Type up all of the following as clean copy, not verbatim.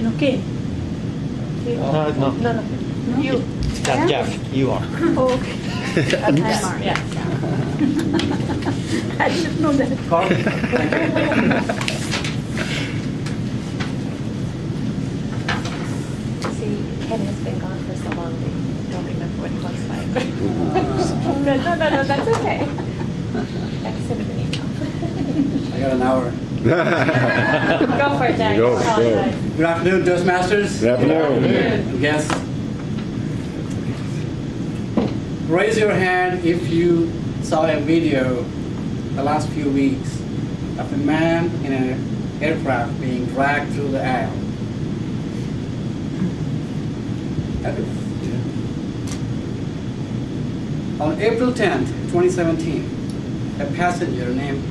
Okay. No. No. You. Jeff, you are. Oh, okay. Yeah. I didn't know that. See, Ken has been gone for so long, they don't remember what he looks like. No, that's okay. I can send him an email. I got an hour. Go for it, Jack. Go. Good afternoon, Toastmasters. Good afternoon. And guests. Raise your hand if you saw a video the last few weeks of a man in an aircraft being dragged through the aisle. On April 10th, 2017, a passenger named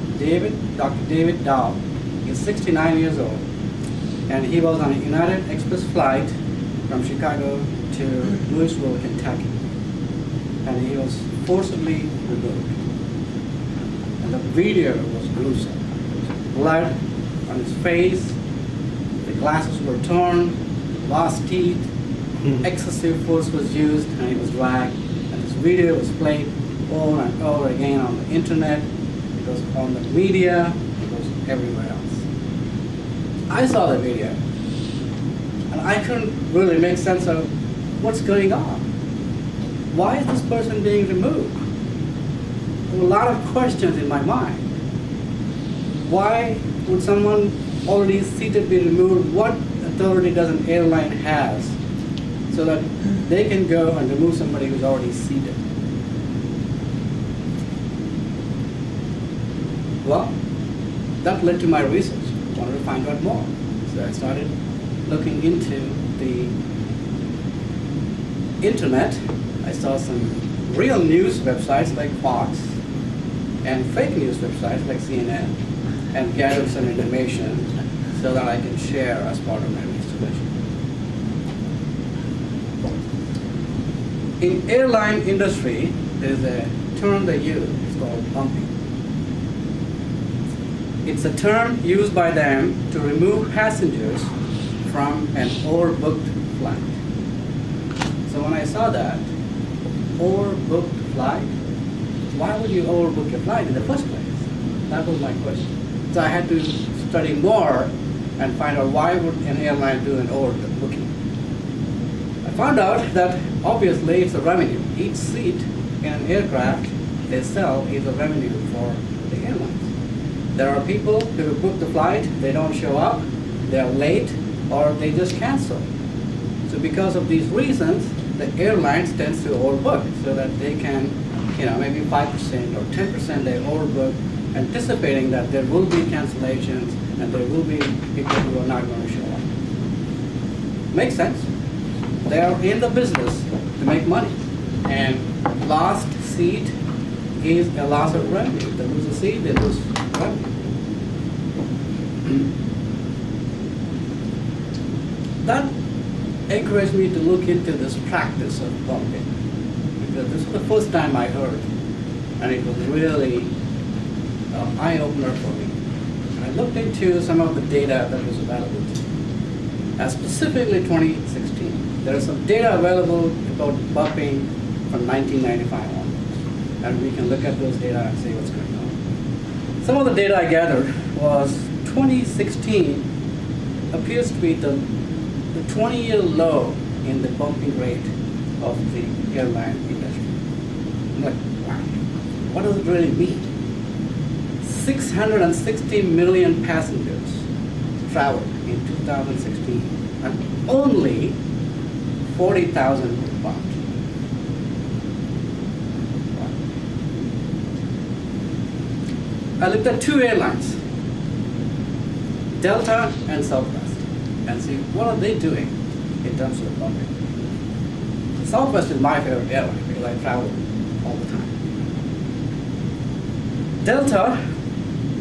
Dr. David Dow is 69 years old, and he was on a United Express flight from Chicago to Louisville, Kentucky, and he was forcibly removed. And the video was gruesome. There was blood on his face, the glasses were torn, lost teeth, excessive force was used, and he was dragged. And this video was played over and over again on the internet, it was on the media, it was everywhere else. I saw the video, and I couldn't really make sense of what's going on. Why is this person being removed? There were a lot of questions in my mind. Why would someone already seated be removed? What authority does an airline have so that they can go and remove somebody who's already seated? Well, that led to my research. I wanted to find out more. So I started looking into the internet. I saw some real news websites like Fox and fake news websites like CNN and gathered some information so that I can share as part of my research. In airline industry, there's a term they use. It's called bumping. It's a term used by them to remove passengers from an overbooked flight. So when I saw that, overbooked flight, why would you overbook a flight in the first place? That was my question. So I had to study more and find out why would an airline do an overbooking. I found out that obviously it's a revenue. Each seat in an aircraft they sell is a revenue for the airlines. There are people who book the flight, they don't show up, they're late, or they just cancel. So because of these reasons, the airlines tends to overbook so that they can, maybe 5% or 10% they overbook, anticipating that there will be cancellations and there will be people who are not going to show up. Makes sense. They are in the business to make money, and lost seat is a loss of revenue. They lose a seat, they lose revenue. That encouraged me to look into this practice of bumping, because this was the first time I heard, and it was really an eye-opener for me. I looked into some of the data that was available to me, and specifically 2016. There is some data available about bumping from 1995 onwards, and we can look at those data and see what's going on. Some of the data I gathered was 2016 appears to be the 20-year low in the bumping rate of the airline industry. I'm like, wow, what does it really mean? 660 million passengers traveled in 2016, and only 40,000 were bumped. I looked at two airlines, Delta and Southwest, and see what are they doing in terms of bumping. Southwest is my favorite airline because I travel all the time. Delta,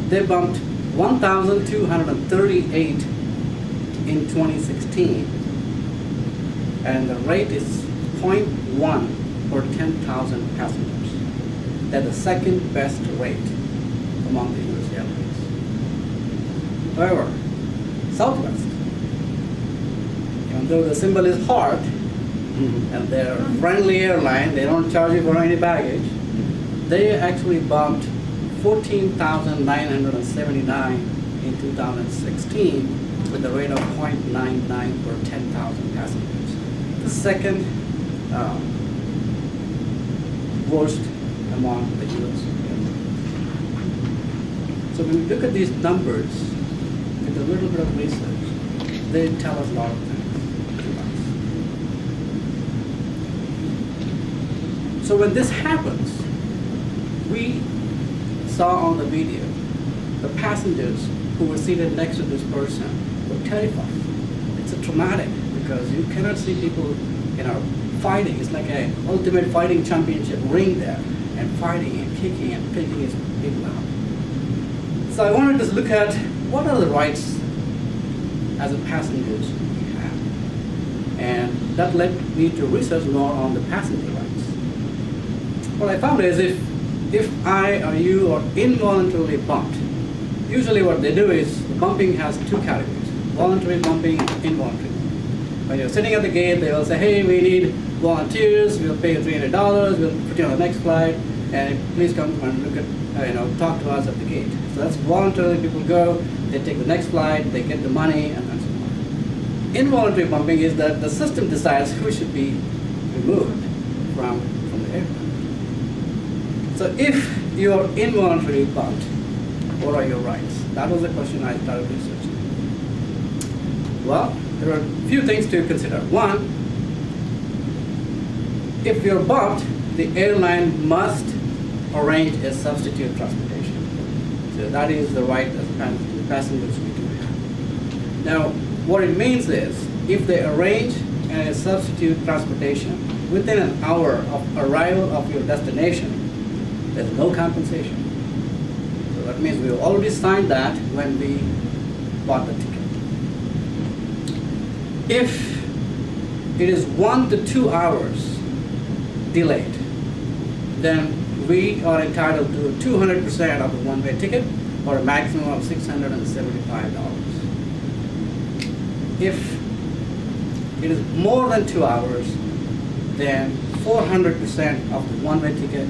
they bumped 1,238 in 2016, and the rate is 0.1 per 10,000 passengers. They're the second best rate among the U.S. airlines. However, Southwest, though the symbol is heart, and they're a friendly airline, they don't charge you for any baggage, they actually bumped 14,979 in 2016 with a rate of 0.99 per 10,000 passengers. The second worst among the U.S. So when we look at these numbers, with a little bit of research, they tell us a lot of things to us. So when this happens, we saw on the video the passengers who were seated next to this person were terrified. It's a traumatic because you cannot see people, fighting. It's like an ultimate fighting championship ring there, and fighting and kicking and picking his people out. So I wanted to look at what are the rights as a passengers we have. And that led me to research more on the passenger rights. What I found is if I or you are involuntarily bumped, usually what they do is bumping has two categories, voluntary bumping and involuntary. When you're sitting at the gate, they will say, hey, we need volunteers, we'll pay you $300, we'll put you on the next flight, and please come and look at, talk to us at the gate. So that's voluntary, people go, they take the next flight, they get the money, and so on. Involuntary bumping is that the system decides who should be removed from the airplane. So if you're involuntarily bumped, what are your rights? That was the question I started researching. Well, there are a few things to consider. One, if you're bumped, the airline must arrange a substitute transportation. So that is the right as passengers we do have. Now, what it means is, if they arrange a substitute transportation within an hour of arrival of your destination, there's no compensation. So that means we already signed that when we bought the ticket. If it is 1 to 2 hours delayed, then we are entitled to 200% of the one-way ticket, or a maximum of $675. If it is more than 2 hours, then 400% of the one-way ticket,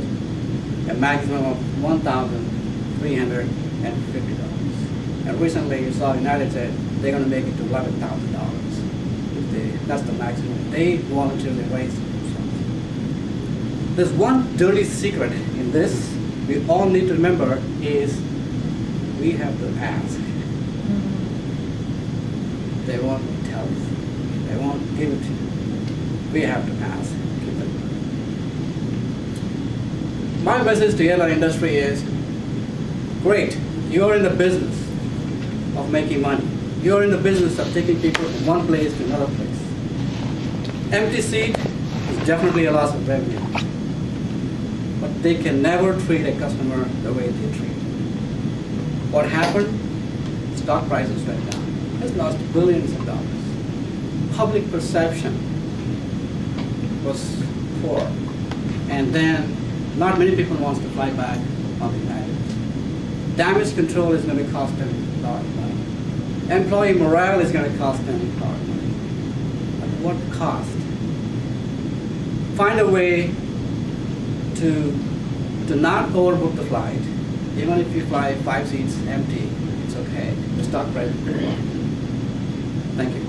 a maximum of $1,350. And recently you saw United said they're going to make it to $11,000. That's the maximum. They voluntarily raised themselves. There's one dirty secret in this we all need to remember is we have to ask. They won't tell us. They won't give it to you. We have to ask. Keep it. My message to the airline industry is, great, you're in the business of making money. You're in the business of taking people from one place to another place. Empty seat is definitely a loss of revenue. But they can never treat a customer the way they treat. What happened? Stock prices went down. It's lost billions of dollars. Public perception was poor. And then not many people want to fly back on the United. Damage control is going to cost them a lot of money. Employee morale is going to cost them a lot of money. At what cost? Find a way to not overbook the flight. Even if you fly 5 seats empty, it's okay. The stock price will go up. Thank you.